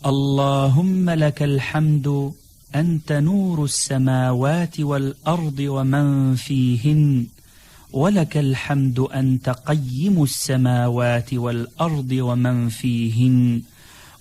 اللهم لك الحمد أنت نور السماوات والأرض ومن فيهن، ولك الحمد أنت قيم السماوات والأرض ومن فيهن،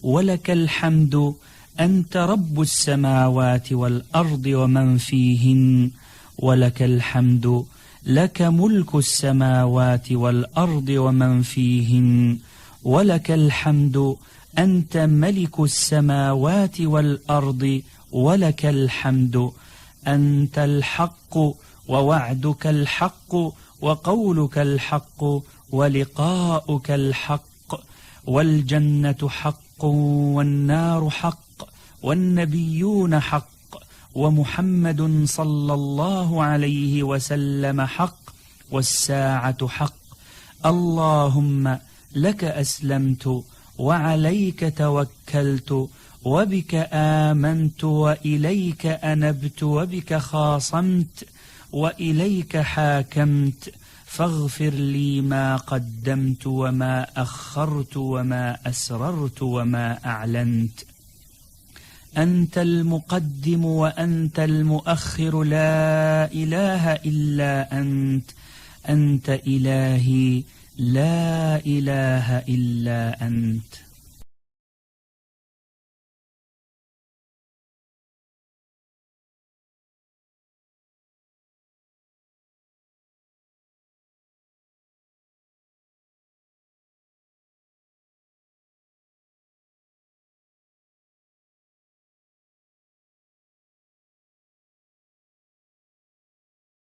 ولك الحمد أنت رب السماوات والأرض ومن فيهن، ولك الحمد لك ملك السماوات والأرض ومن فيهن، ولك الحمد أنت ملك السماوات والأرض، ولك الحمد أنت الحق ووعدك الحق وقولك الحق ولقاؤك الحق، والجنة حق والنار حق والنبيون حق ومحمد صلى الله عليه وسلم حق والساعة حق. اللهم لك أسلمت وعليك توكلت وبك آمنت وإليك أنبت وبك خاصمت وإليك حاكمت، فاغفر لي ما قدمت وما أخرت وما أسررت وما أعلنت. أنت المقدم وأنت المؤخر، لا إله إلا أنت، أنت إلهي لا إله إلا أنت.